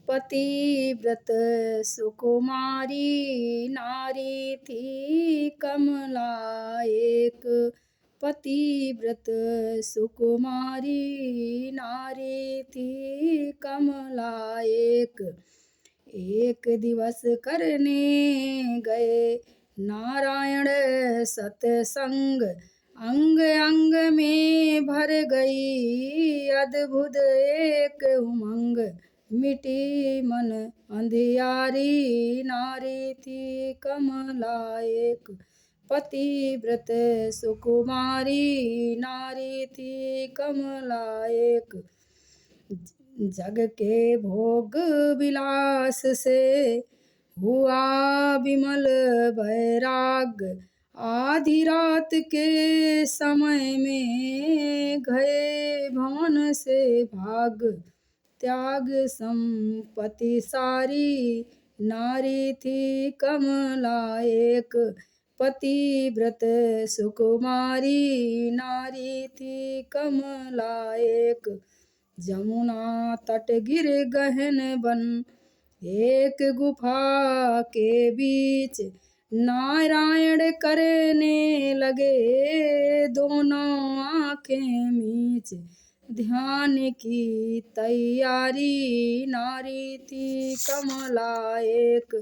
पतिव्रत सुकुमारी नारी थी कमला एक। पतिव्रत सुकुमारी नारी थी कमला एक। एक दिवस करने गए नारायण सत्संग, अंग अंग में भर गई अद्भुत एक उमंग। मिटी मन अंधियारी नारी थी कमला एक। पतिव्रत सुकुमारी नारी थी कमला एक। जग के भोग विलास से हुआ विमल वैराग, आधी रात के समय में गए भवन से भाग। त्याग संपत्ति सारी नारी थी कमला एक। पतिव्रत सुकुमारी नारी थी कमला एक। जमुना तट गिर गहन वन, एक गुफा के बीच नारायण करने लगे दोनों आंखें मीच। ध्यान की तैयारी नारी थी कमला एक।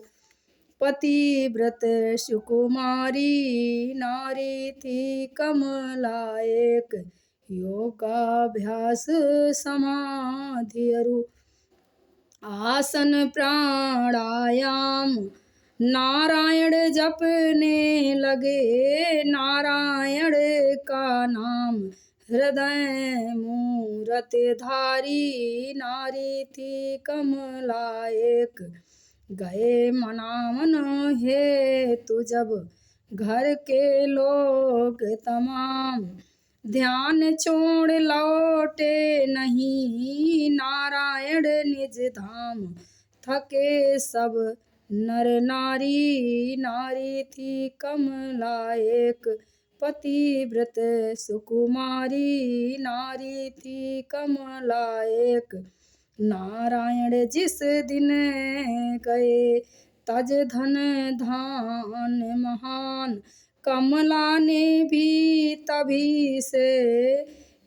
पतिव्रत सुकुमारी नारी थी कमला एक। योगाभ्यास समाधि अरु आसन प्राणायाम, नारायण जपने लगे नारायण का नाम। हृदय मूरत धारी नारी थी कमला एक। गए मनावन हेतु जब घर के लोग तमाम, ध्यान छोड़ लौटे नहीं नारायण निज धाम। थके सब नर नारी नारी थी कमला एक। पतिव्रत सुकुमारी नारी थी कमला एक। नारायण जिस दिन गए तज धन धान महान, कमला ने भी तभी से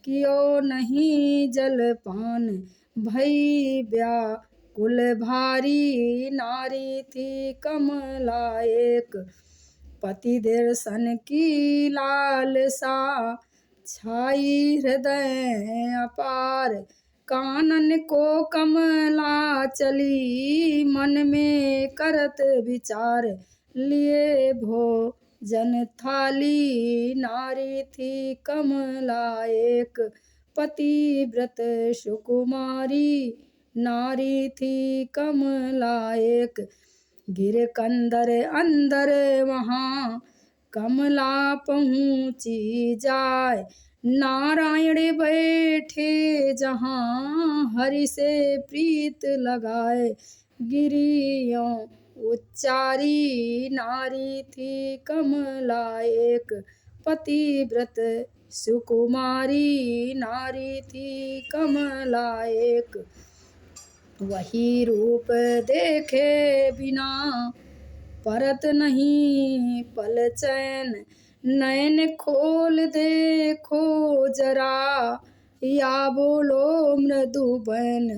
कियो नहीं जलपान। भई व्याकुल भारी नारी थी कमला एक। पति दर्शन की लालसा छाई हृदय अपार, कानन को कमला चली मन में करत विचार। लिए भोजन थाली नारी थी कमला एक। पतिव्रत सुकुमारी नारी थी कमला एक। गिर कंदर अंदर वहाँ कमला पहुँची जाय, नारायण बैठे जहाँ हरि से प्रीत लगाए। गिरियों उच्चारी नारी थी कमला एक। पतिव्रत सुकुमारी नारी थी कमला एक। वही रूप देखे बिना परत नहीं पल चैन, नैन खोल देखो जरा या बोलो मृदुबैन।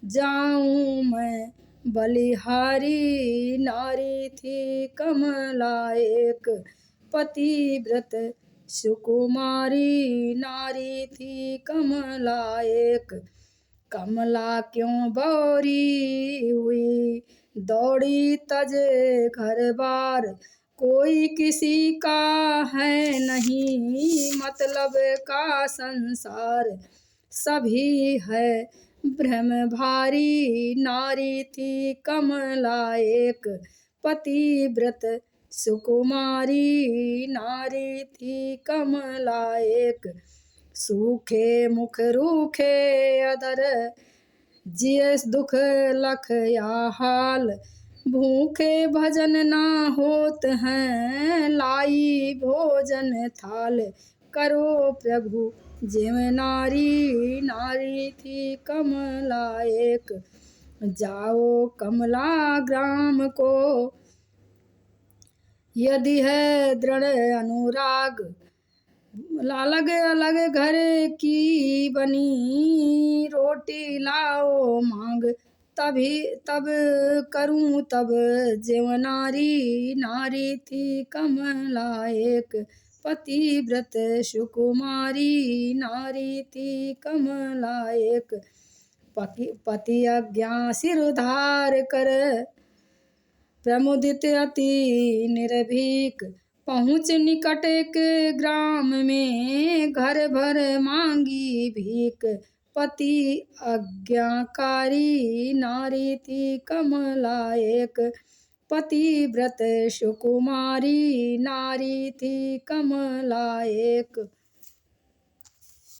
जाऊं मैं बलिहारी नारी थी कमला एक। पतिव्रत सुकुमारी नारी थी कमला एक। कमला क्यों बौरी हुई दौड़ी तजे घर बार, कोई किसी का है नहीं मतलब का संसार। सभी है भ्रम भारी नारी थी कमला एक। पतिव्रत सुकुमारी नारी थी कमला एक। सूखे मुख रूखे अदर जिय दुख लख या हाल, भूखे भजन ना होत हैं लाई भोजन थाल। करो प्रभु जिम नारी नारी थी कमला एक। जाओ कमला ग्राम को। यदि है दृढ़ अनुराग, अलग अलग घर की बनी रोटी लाओ मांग। तब करूं तब जेव नारी, नारी थी कमला एक पतिव्रत सुकुमारी, नारी थी कमला एक। पति आज्ञा सिर उधार कर, प्रमुदित अति निर्भीक। पहुँच निकट एक ग्राम में, घर भर मांगी भीख। पति आज्ञाकारी, नारी थी कमला एक पतिव्रत सुकुमारी, नारी थी कमला एक।